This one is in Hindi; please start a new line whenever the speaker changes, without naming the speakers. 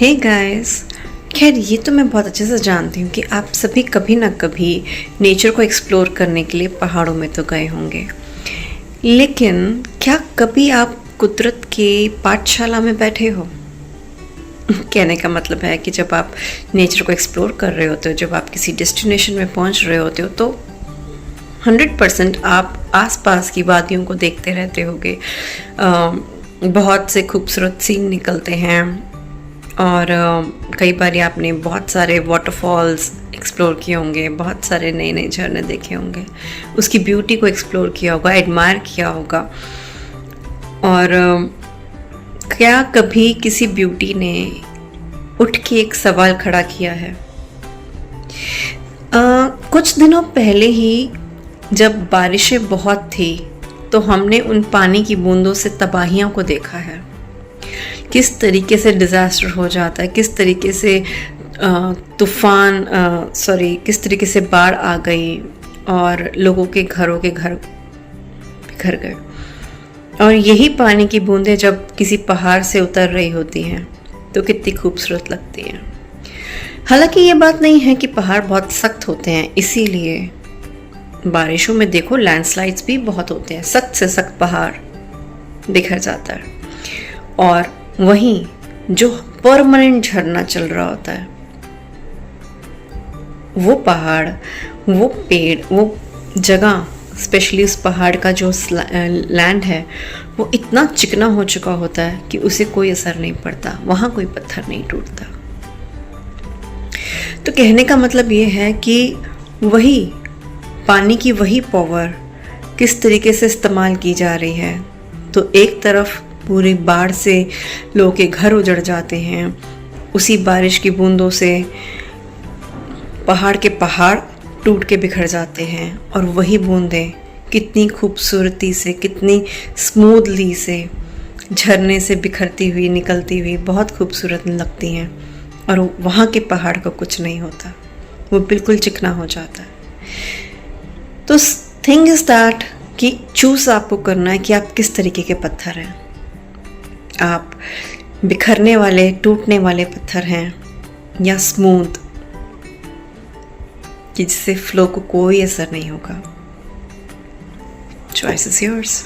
हे गाइस, खैर ये तो मैं बहुत अच्छे से जानती हूँ कि आप सभी कभी ना कभी नेचर को एक्सप्लोर करने के लिए पहाड़ों में तो गए होंगे, लेकिन क्या कभी आप कुदरत के पाठशाला में बैठे हो? कहने का मतलब है कि जब आप नेचर को एक्सप्लोर कर रहे होते हो, जब आप किसी डेस्टिनेशन में पहुंच रहे होते हो तो 100% आप आसपास की वादियों को देखते रहते होगे। बहुत से खूबसूरत सीन निकलते हैं और कई बार आपने बहुत सारे वाटरफॉल्स एक्सप्लोर किए होंगे, बहुत सारे नए नए झरने देखे होंगे, उसकी ब्यूटी को एक्सप्लोर किया होगा, एडमायर किया होगा। और क्या कभी किसी ब्यूटी ने उठ के एक सवाल खड़ा किया है? कुछ दिनों पहले ही जब बारिशें बहुत थी तो हमने उन पानी की बूंदों से तबाहियों को देखा है, किस तरीके से डिज़ास्टर हो जाता है, किस तरीके से किस तरीके से बाढ़ आ गई और लोगों के घर बिखर गए। और यही पानी की बूंदें जब किसी पहाड़ से उतर रही होती हैं तो कितनी खूबसूरत लगती हैं। हालांकि ये बात नहीं है कि पहाड़ बहुत सख्त होते हैं, इसीलिए बारिशों में देखो लैंडस्लाइड्स भी बहुत होते हैं, सख्त से सख्त पहाड़ बिखर जाता है। और वहीं जो परमानेंट झरना चल रहा होता है, वो पहाड़, वो पेड़, वो जगह, स्पेशली उस पहाड़ का जो लैंड है वो इतना चिकना हो चुका होता है कि उसे कोई असर नहीं पड़ता, वहाँ कोई पत्थर नहीं टूटता। तो कहने का मतलब ये है कि वही पानी की वही पावर किस तरीके से इस्तेमाल की जा रही है। तो एक तरफ पूरी बाढ़ से लोगों के घर उजड़ जाते हैं, उसी बारिश की बूंदों से पहाड़ के पहाड़ टूट के बिखर जाते हैं, और वही बूंदें कितनी खूबसूरती से, कितनी स्मूथली से झरने से बिखरती हुई निकलती हुई बहुत खूबसूरत लगती हैं। और वहाँ के पहाड़ को कुछ नहीं होता, वो बिल्कुल चिकना हो जाता है। तो थिंग इज दैट कि चूज आपको करना है कि आप किस तरीके के पत्थर हैं। आप बिखरने वाले, टूटने वाले पत्थर हैं या स्मूथ कि जिससे फ्लो को कोई असर नहीं होगा। Choice is yours.